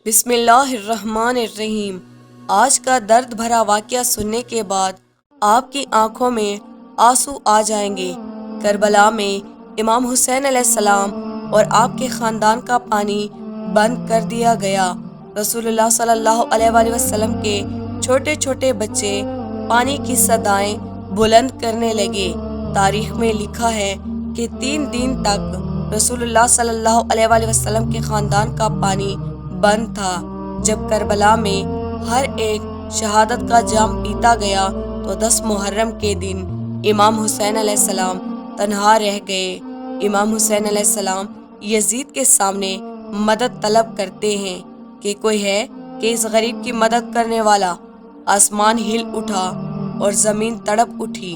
بسم اللہ الرحمن الرحیم۔ آج کا درد بھرا واقعہ سننے کے بعد آپ کی آنکھوں میں آنسو آ جائیں گے۔ کربلا میں امام حسین علیہ السلام اور آپ کے خاندان کا پانی بند کر دیا گیا۔ رسول اللہ صلی اللہ علیہ وآلہ وسلم کے چھوٹے چھوٹے بچے پانی کی صدائیں بلند کرنے لگے۔ تاریخ میں لکھا ہے کہ 3 دن تک رسول اللہ صلی اللہ علیہ وآلہ وسلم کے خاندان کا پانی بند تھا۔ جب کربلا میں ہر ایک شہادت کا جام پیتا گیا تو 10 محرم کے دن امام حسین علیہ السلام تنہا رہ گئے۔ امام حسین علیہ السلام یزید کے سامنے مدد طلب کرتے ہیں کہ کوئی ہے کہ اس غریب کی مدد کرنے والا۔ آسمان ہل اٹھا اور زمین تڑپ اٹھی،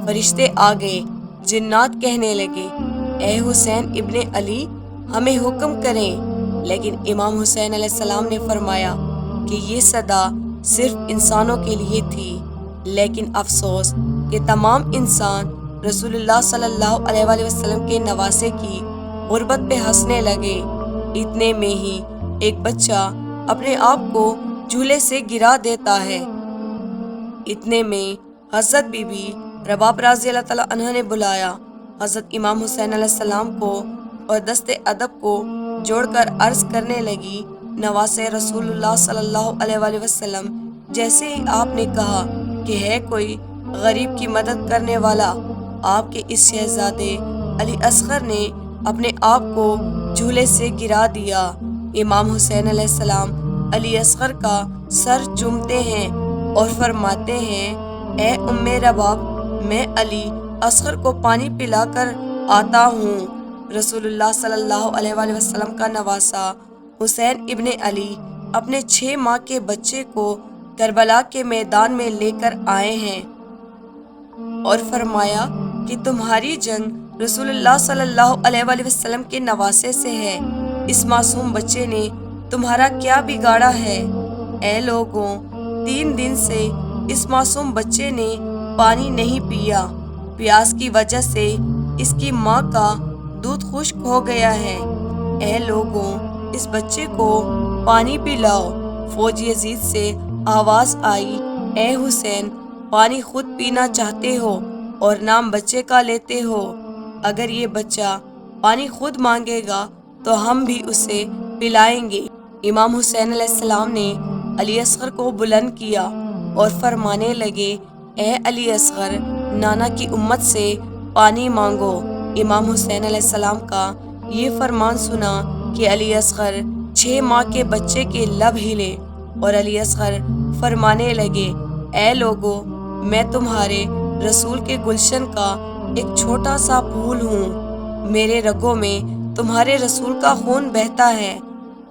فرشتے آ گئے، جنات کہنے لگے اے حسین ابن علی ہمیں حکم کریں۔ لیکن امام حسین علیہ السلام نے فرمایا کہ یہ صدا صرف انسانوں کے لیے تھی، لیکن افسوس کہ تمام انسان رسول اللہ صلی اللہ علیہ وآلہ وسلم کے نواسے کی غربت پہ ہنسنے لگے۔ اتنے میں ہی ایک بچہ اپنے آپ کو جھولے سے گرا دیتا ہے۔ اتنے میں حضرت بی بی رباب رضی اللہ تعالیٰ عنہ نے بلایا۔ حضرت امام حسین علیہ السلام کو اور دست ادب کو جوڑ کر عرض کرنے لگی، نواسے رسول اللہ صلی اللہ علیہ وآلہ وسلم، جیسے ہی آپ نے کہا کہ ہے کوئی غریب کی مدد کرنے والا، آپ کے اس شہزادے علی اصغر نے اپنے آپ کو جھولے سے گرا دیا۔ امام حسین علیہ السلام علی اصغر کا سر چومتے ہیں اور فرماتے ہیں اے ام رباب میں علی اصغر کو پانی پلا کر آتا ہوں۔ رسول اللہ صلی اللہ علیہ وآلہ وسلم کا نواسا حسین ابن علی اپنے 6 ماہ کے بچے کو کربلا کے میدان میں لے کر آئے ہیں اور فرمایا کہ تمہاری جنگ رسول اللہ صلی اللہ علیہ وآلہ وسلم کے نواسے سے ہے۔ اس معصوم بچے نے تمہارا کیا بگاڑا ہے؟ اے لوگوں، 3 دن سے اس معصوم بچے نے پانی نہیں پیا، پیاس کی وجہ سے اس کی ماں کا دودھ خشک ہو گیا ہے۔ اے لوگوں، اس بچے کو پانی پلاؤ۔ فوج یزید سے آواز آئی اے حسین پانی خود پینا چاہتے ہو اور نام بچے کا لیتے ہو؟ اگر یہ بچہ پانی خود مانگے گا تو ہم بھی اسے پلائیں گے۔ امام حسین علیہ السلام نے علی اصغر کو بلند کیا اور فرمانے لگے اے علی اصغر نانا کی امت سے پانی مانگو۔ امام حسین علیہ السلام کا یہ فرمان سنا کہ علی اصغر 6 ماہ کے بچے کے لب ہلے اور علی اصغر فرمانے لگے اے لوگو، میں تمہارے رسول کے گلشن کا ایک چھوٹا سا پھول ہوں، میرے رگوں میں تمہارے رسول کا خون بہتا ہے۔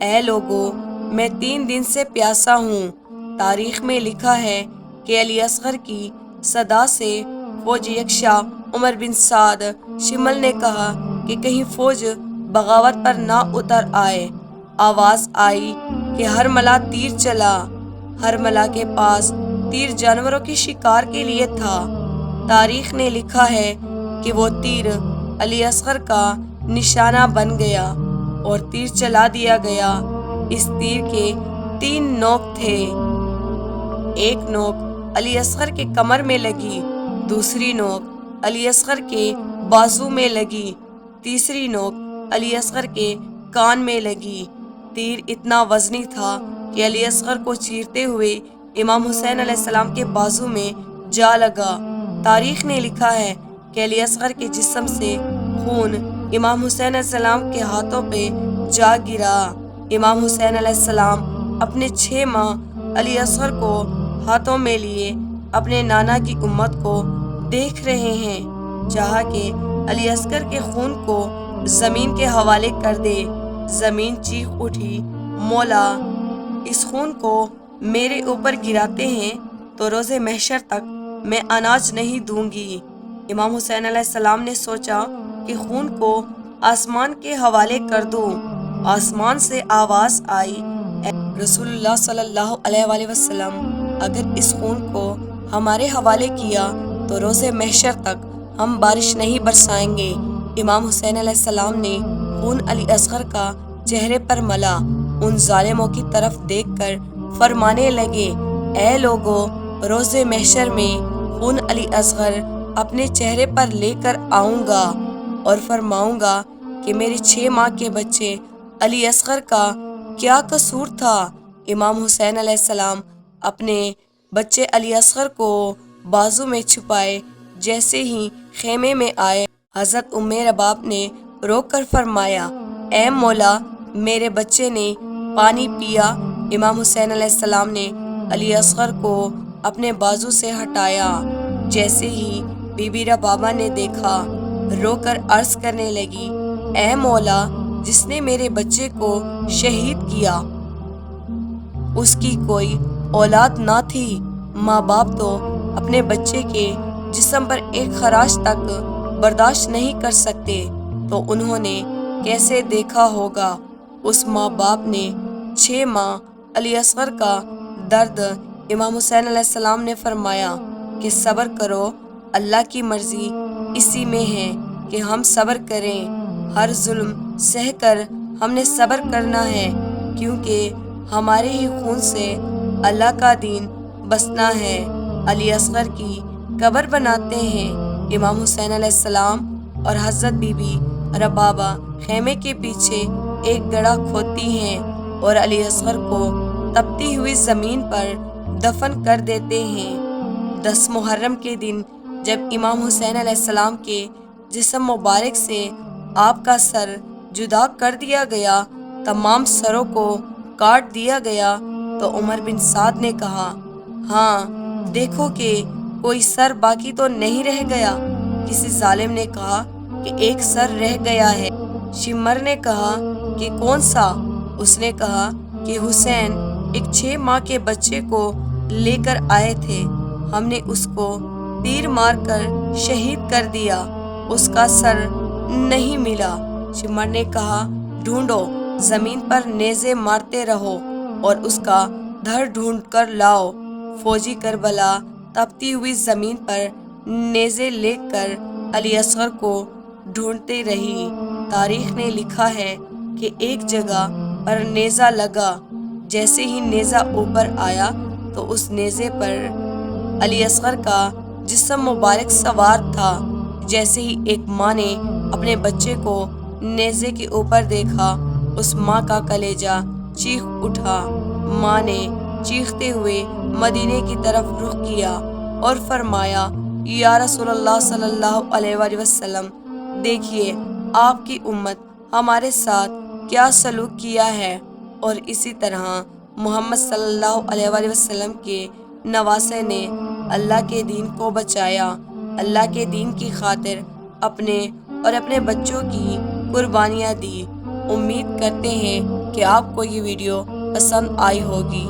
اے لوگو، میں 3 دن سے پیاسا ہوں۔ تاریخ میں لکھا ہے کہ علی اصغر کی صدا سے فوج یکشا عمر بن سعد شمل نے کہا کہ کہیں فوج بغاوت پر نہ اتر آئے۔ آواز آئی کہ ہرملہ تیر چلا۔ ہرملہ کے پاس تیر جانوروں کے شکار کے لیے تھا۔ تاریخ نے لکھا ہے کہ وہ تیر علی اصغر کا نشانہ بن گیا اور تیر چلا دیا گیا۔ اس تیر کے 3 نوک تھے۔ ایک نوک علی اصغر کے کمر میں لگی، دوسری نوک علی اصغر کے بازو میں لگی، تیسری نوک علی اصغر کے کان میں لگی۔ تیر اتنا وزنی تھا کہ علی اصغر کو چیرتے ہوئے امام حسین علیہ السلام کے بازو میں جا لگا۔ تاریخ نے لکھا ہے کہ علی اصغر کے جسم سے خون امام حسین علیہ السلام کے ہاتھوں پہ جا گرا۔ امام حسین علیہ السلام اپنے 6 ماہ علی اصغر کو ہاتھوں میں لیے اپنے نانا کی امت کو دیکھ رہے ہیں، چاہا کہ علی اصغر کے خون کو زمین کے حوالے کر دے۔ زمین چیخ اٹھی، مولا اس خون کو میرے اوپر گراتے ہیں تو روز محشر تک میں اناج نہیں دوں گی۔ امام حسین علیہ السلام نے سوچا کہ خون کو آسمان کے حوالے کر دوں۔ آسمان سے آواز آئی اے رسول اللہ صلی اللہ علیہ وآلہ وسلم، اگر اس خون کو ہمارے حوالے کیا تو روز محشر تک ہم بارش نہیں برسائیں گے۔ امام حسین علیہ السلام نے خون علی اصغر کا چہرے پر ملا ان ظالموں کی طرف دیکھ کر فرمانے لگے، اے لوگو، روز محشر میں خون علی اصغر اپنے چہرے پر لے کر آؤں گا اور فرماؤں گا کہ میرے 6 ماہ کے بچے علی اصغر کا کیا قصور تھا۔ امام حسین علیہ السلام اپنے بچے علی اصغر کو بازو میں چھپائے جیسے ہی خیمے میں آئے، حضرت ام رباب نے رو کر فرمایا، اے مولا، میرے بچے نے پانی پیا۔ امام حسین علیہ السلام نے علی اصغر کو اپنے بازو سے ہٹایا۔ جیسے ہی بی بی ربابہ نے دیکھا، رو کر عرض کرنے لگی، اے مولا، جس نے میرے بچے کو شہید کیا اس کی کوئی اولاد نہ تھی۔ ماں باپ تو اپنے بچے کے جسم پر ایک خراش تک برداشت نہیں کر سکتے، تو انہوں نے کیسے دیکھا ہوگا۔ اس ماں باپ نے 6 ماہ علی اصغر کا درد۔ امام حسین علیہ السلام نے فرمایا کہ صبر کرو، اللہ کی مرضی اسی میں ہے کہ ہم صبر کریں۔ ہر ظلم سہ کر ہم نے صبر کرنا ہے، کیونکہ ہمارے ہی خون سے اللہ کا دین بسنا ہے۔ علی اصغر کی قبر بناتے ہیں۔ امام حسین علیہ السلام اور حضرت بی بی ربابہ خیمے کے پیچھے ایک گڑھا کھودتی ہیں اور علی اصغر کو تپتی ہوئی زمین پر دفن کر دیتے ہیں۔ 10 محرم کے دن جب امام حسین علیہ السلام کے جسم مبارک سے آپ کا سر جدا کر دیا گیا، تمام سروں کو کاٹ دیا گیا، تو عمر بن سعد نے کہا، ہاں دیکھو کہ کوئی سر باقی تو نہیں رہ گیا۔ کسی ظالم نے کہا کہ ایک سر رہ گیا ہے۔ شمر نے کہا کہ کون سا؟ اس نے کہا کہ حسین ایک 6 ماہ کے بچے کو لے کر آئے تھے، ہم نے اس کو تیر مار کر شہید کر دیا، اس کا سر نہیں ملا۔ شمر نے کہا، ڈھونڈو، زمین پر نیزے مارتے رہو اور اس کا دھڑ ڈھونڈ کر لاؤ۔ فوجی کربلا تپتی ہوئی زمین پر نیزے لے کر علی اصغر کو ڈھونڈتے رہی۔ تاریخ نے لکھا ہے کہ ایک جگہ پر نیزہ لگا، جیسے ہی نیزہ اوپر آیا تو اس نیزے پر علی اصغر کا جسم مبارک سوار تھا۔ جیسے ہی ایک ماں نے اپنے بچے کو نیزے کے اوپر دیکھا، اس ماں کا کلیجہ چیخ اٹھا۔ ماں نے چیختے ہوئے مدینے کی طرف رخ کیا اور فرمایا، یا رسول اللہ صلی اللہ علیہ وآلہ وسلم، دیکھیے آپ کی امت ہمارے ساتھ کیا سلوک کیا ہے۔ اور اسی طرح محمد صلی اللہ علیہ وآلہ وسلم کے نواسے نے اللہ کے دین کو بچایا، اللہ کے دین کی خاطر اپنے اور اپنے بچوں کی قربانیاں دی۔ امید کرتے ہیں کہ آپ کو یہ ویڈیو پسند آئی ہوگی۔